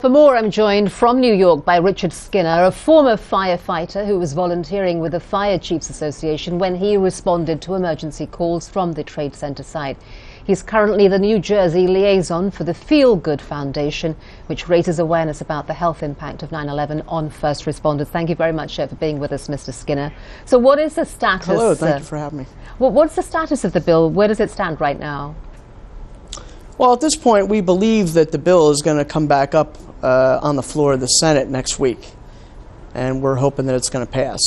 For more, I'm joined from New York by Richard Skinner, a former firefighter who was volunteering with the Fire Chiefs Association when he responded to emergency calls from the Trade Center site. He's currently the New Jersey liaison for the Feel Good Foundation, which raises awareness about the health impact of 9/11 on first responders. Thank you very much for being with us, Mr. Skinner. So what is the status? Hello, thank you for having me. What's the status of the bill? Where does it stand right now? Well, at this point, we believe that the bill is going to come back up on the floor of the Senate next week, and we're hoping that it's going to pass.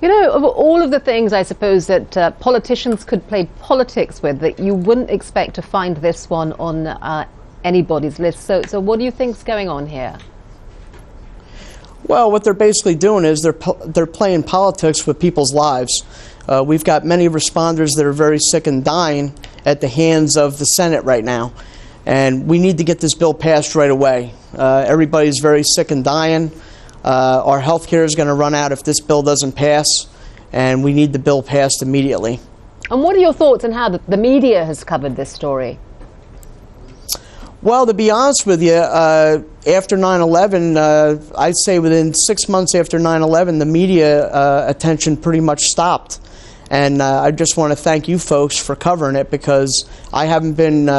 You know, of all of the things I suppose that politicians could play politics with, that you wouldn't expect to find this one on anybody's list. So what do you think's going on here? Well, what they're basically doing is they're playing politics with people's lives. We've got many responders that are very sick and dying at the hands of the Senate right now, and we need to get this bill passed right away. Everybody's very sick and dying. Our health care is going to run out if this bill doesn't pass, and we need the bill passed immediately. And what are your thoughts on how the media has covered this story? Well, to be honest with you, after 9/11, I'd say within 6 months after 9/11, the media attention pretty much stopped. And I just want to thank you folks for covering it, because I haven't been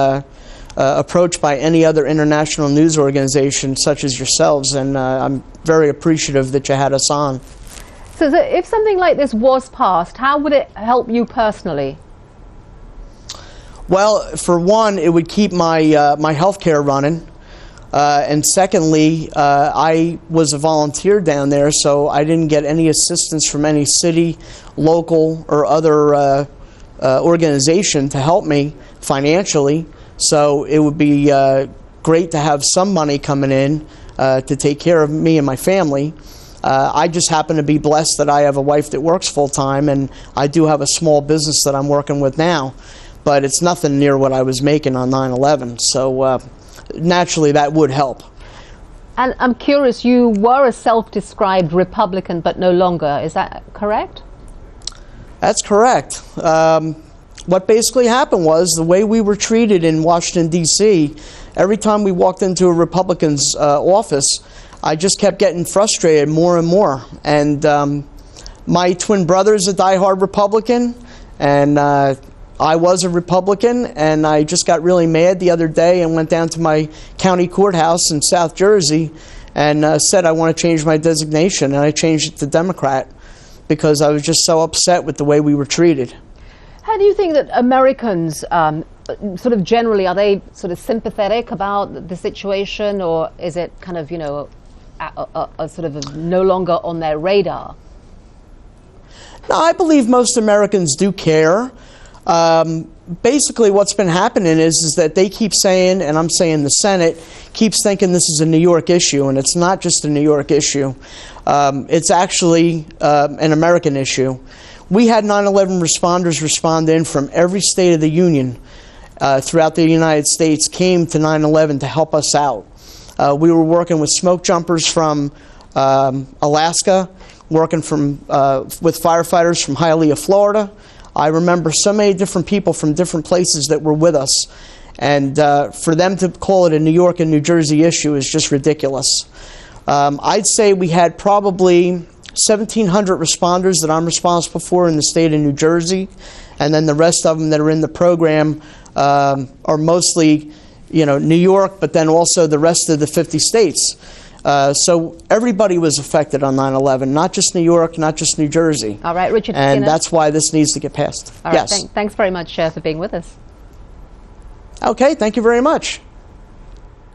approached by any other international news organization such as yourselves, and I'm very appreciative that you had us on. So if something like this was passed, how would it help you personally? Well, for one, it would keep my my health care running, and secondly, I was a volunteer down there, so I didn't get any assistance from any city, local, or other organization to help me financially. So it would be great to have some money coming in to take care of me and my family. I just happen to be blessed that I have a wife that works full-time, and I do have a small business that I'm working with now, but it's nothing near what I was making on 9/11. So naturally that would help. And I'm curious, you were a self-described Republican but no longer, is that correct? That's correct. What basically happened was, the way we were treated in Washington, D.C., every time we walked into a Republican's office, I just kept getting frustrated more and more. And my twin brother is a diehard Republican, and I was a Republican, and I just got really mad the other day and went down to my county courthouse in South Jersey and said I want to change my designation, and I changed it to Democrat because I was just so upset with the way we were treated. How do you think that Americans, sort of generally, are they sort of sympathetic about the situation, or is it kind of, you know, a sort of no longer on their radar? No, I believe most Americans do care. Basically what's been happening is that they keep saying, and I'm saying the Senate keeps thinking this is a New York issue, and it's not just a New York issue. It's actually an American issue. We had 9/11 responders respond in from every state of the union throughout the United States, came to 9/11 to help us out. We were working with smoke jumpers from Alaska, working with firefighters from Hialeah, Florida. I remember so many different people from different places that were with us, and for them to call it a New York and New Jersey issue is just ridiculous. I'd say we had probably 1,700 responders that I'm responsible for in the state of New Jersey, and then the rest of them that are in the program are mostly, you know, New York, but then also the rest of the 50 states. So everybody was affected on 9/11, not just New York, not just New Jersey. All right, Richard And Skinner. that's why this needs to get passed. All right, yes. thanks very much for being with us. Okay, thank you very much.